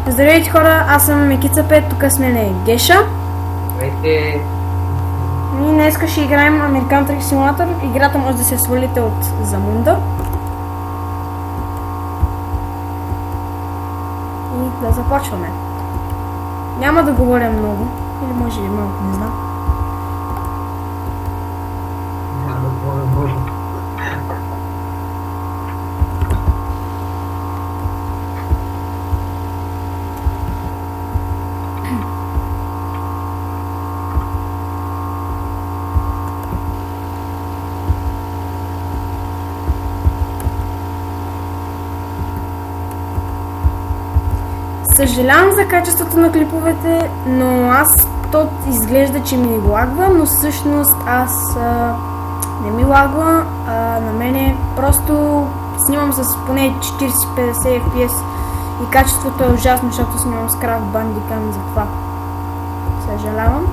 Здравейте хора, аз съм Микица 5, тук с мен е Геша. Здравейте. И днес ще играем American Truck Simulator. Играта може да се свалите от Замунда. И да започваме. Няма да говоря много, или може и малко, не знам. Няма да говоря много. Съжалявам за качеството на клиповете, но то изглежда, че ми лагва, но всъщност не ми лагва, на мене просто снимам с поне 40-50 FPS и качеството е ужасно, защото снимам с Craft Bandicam, за това съжалявам.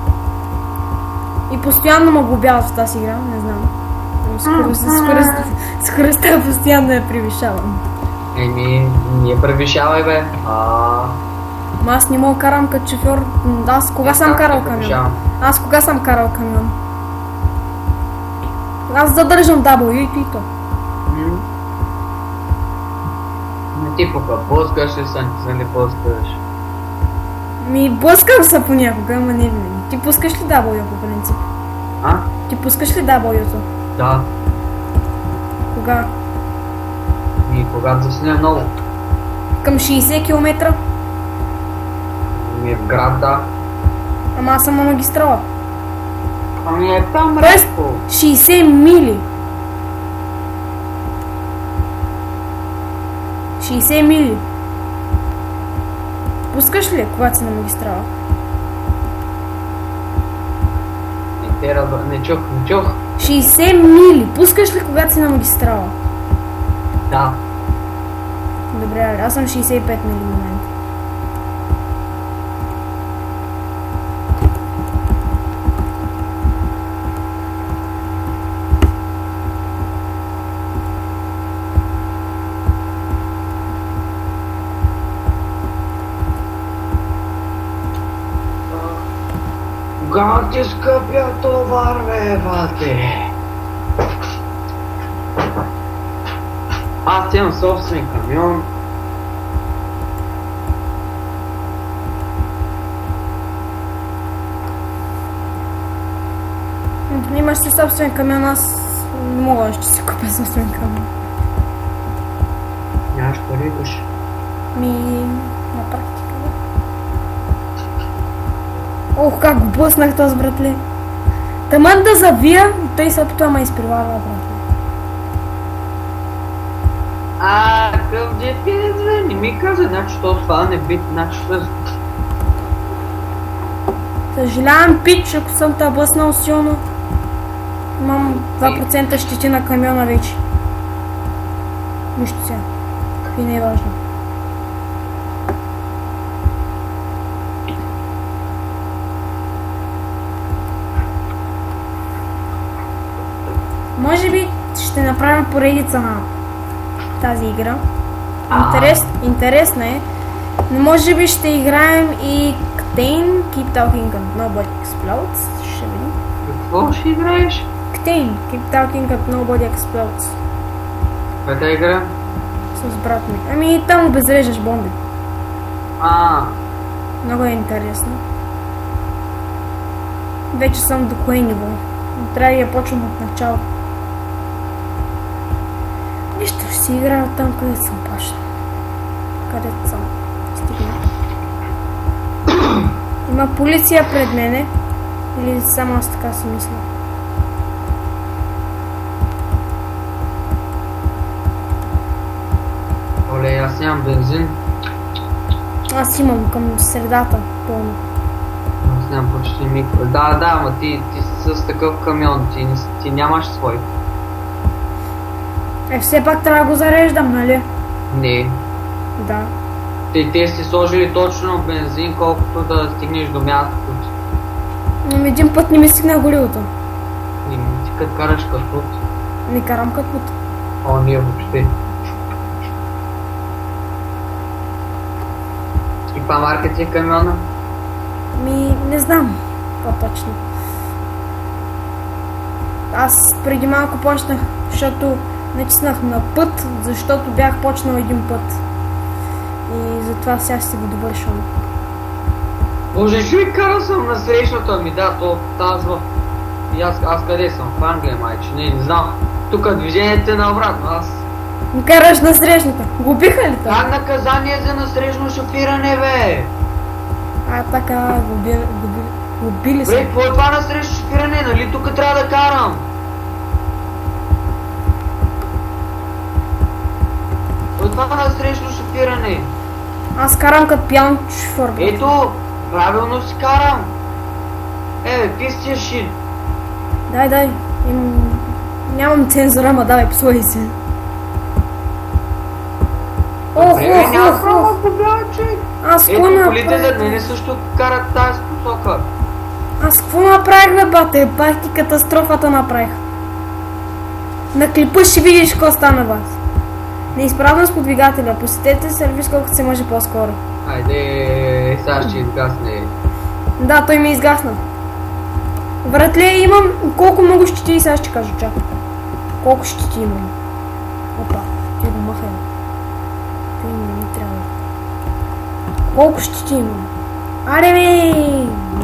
И постоянно ме глобяват в тази игра, не знам. Скоростта постоянно я превишавам. Не превишавай, бе. Ама аз не мога карам като шофьор. Аз кога съм карал камион? Кога съм карал камион? Аз задържам W и то. Не ти пока блъскаш ли са, не блъскаш? Блъскам се понякога, ама не винаги. Ти пускаш ли W по принцип? Ти пускаш ли W-то? Да. Кога? Когато засня много. Към 60 км? В град, да. Ама аз съм на магистрала. Е там резко. 60 мили. 60 мили. Пускаш ли, когато си на магистрала? Не чух. 60 мили. Пускаш ли, когато си на магистрала? Да. Добре, аз съм 65 мили в момента. Кога ти скъпя товар, бе, бате? Аз имам собствен камион. Имаш си собствен камион, аз не мога ще си купя собствен камион. Нямаш пари, душ. На практика. Ох, как го блъснах този, братле. Таман да завия, и той се опитва ма изпреварва, братле. Къв GPS, бе, не ми каза, значи това не бит, значи Съжалявам, пич, ако съм те блъснал силно. Имам 2% щети на камиона вече. Нищо сега. Какви не е важно. Може би ще направим поредица на тази игра. Интересна е. Но може би ще играем и Ктейн, Keep Talking and Nobody Explodes. Ще видим. Какво ще играеш? Ктейн, Keep Talking and Nobody Explodes. Каква игра? С брат ми. Там обезвреждаш бомби. Много е интересно. Вече съм до кое ниво. Трябва да я почвам от начало. Нищо, ще си играя там, където съм почнал. Където съм стигнал. Има полиция пред мене. Или само аз така си мисля. Оле, аз нямам бензин. Аз имам към средата пълно. Аз нямам почти микро. Да, ама ти си с такъв камион, ти нямаш свой. Все пак трябва да го зареждам, нали? Не. Да. Те сте сложили точно бензин, колкото да стигнеш до мястото. Но един път не ми стигна горивото. Ти като караш капут. Не карам капут. Ние въобще. И каква марка ти е камиона? Не знам по-точно. Аз преди малко почнах, защото натиснах на път, защото бях почнал един път. И затова сега ще го довършвам. Боже, човек, карал съм на срещната ми, да, то тази в... И аз къде съм? В Англия, майче, не знам. Тук движението е наобратно, аз... Караш на срещната. Го биха ли това? Как наказание за насрещно шофиране, бе? Така, го били са. Бре, какво е това насрещно шофиране? Нали тук трябва да карам? Какво е това насрещно шофиране? Аз карам като пиян шофьор. Ето, правилно си карам. Пистия шит. Дай. Нямам цензура, ама давай, псувай се. Ох. Аз какво Ето, колите зад направих? мене също карат тази посока. Аз какво направих, бе, бате? Бах ти катастрофата направих. На клипа ще видиш какво стана, вас. Неизправност по двигателя. Посетете сервис колкото се може по-скоро. Айде, сега ще изгасне. Да, той ми изгасна. Братле, имам колко много щити, сега ще кажа, чакай. Колко щити имам? Опа, ти го махай. Той не ми трябва. Колко щити имам? Аре, бе!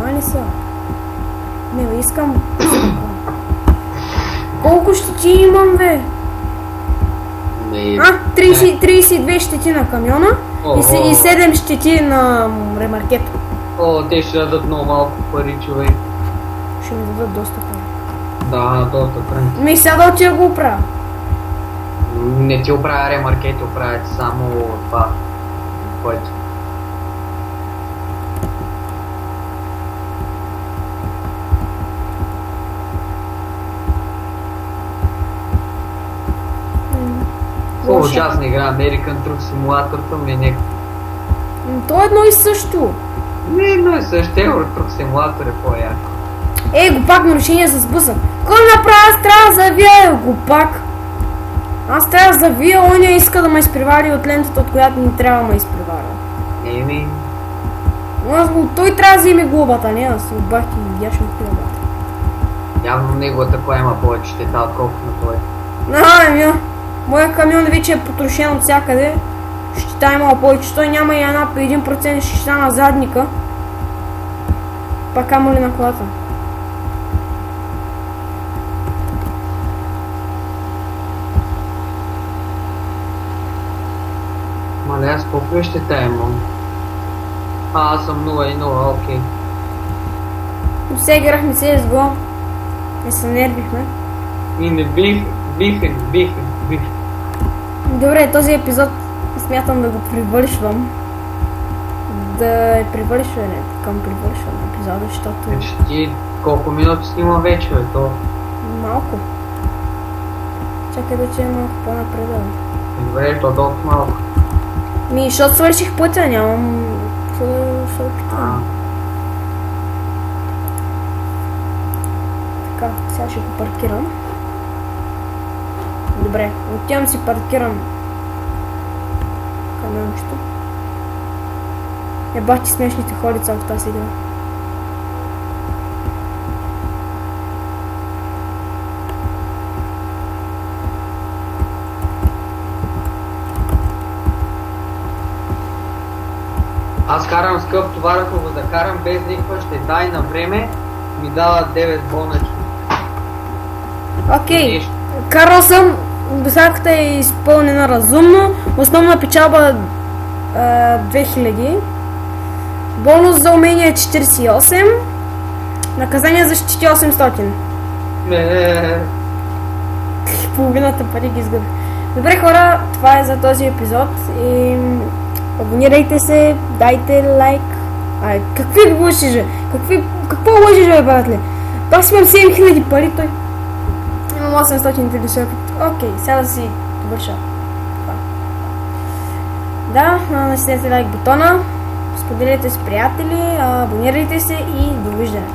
Мали са. Не, бе, искам. Колко щити имам, бе? 32 щити на камиона и 7 щити на ремаркета. Те ще дадат много малко пари, човек. Ще ми дадат доста пари. Да, доста пари. Сега да отида го оправя. Не ти оправя ремаркет, оправят само това. Който. Ужасна игра, American Truck Simulator, ми е някакво. То е едно и също. Не едно и също, Euro Truck Simulator е по-яко. Го пак нарушение с буса. Кой направи? Аз трябва да завия го пак. Аз трябва да завия, оня иска да ме изпревари от лентата, от която не трябва да ме изпреваря. Той трябва да вземе глобата, не да се отбах и видяш ми глобата. Явно неговата кола има повече щета, отколкото на той. Моят камион вече е потрошен от всякъде. Щита имала повече. Той няма и 1% щита на задника. Пак камо ли на колата. Мале, аз колко ли щета имам? Аз съм 0-0, окей. Сега играхме CSGO. Не се нервихме. И не бихме. Добре, този епизод смятам да го привършвам. Да е привършване, към привършване епизода, защото... Ти колко минути снима вече, бе, то? Малко. Чакай да че е малко по-напред. Добре, то толкова малко. Защото свърших пътя, нямам... Ще опитам. Така, сега ще го паркирам. Добре, отивам си паркирам камиончето. Бахти смешните ходица в тази игра. Аз карам скъп товар, ако го закарам без никаква щета и на време ми дава 9 бонъчки. Окей, карал съм, досаката е изпълнена разумно, основна печалба 2000, бонус за умение 48, наказание за щити 800. Половината пари ги изгубих. Добре хора, това е за този епизод и абонирайте се, дайте лайк. Какви лъжиш, бе? Какво лъжиш, бе, братле? Аз имам 7000 пари, той имам 850. Окей, сега да си довърша това. Да, натиснете лайк бутона, споделете с приятели, абонирайте се и довиждане.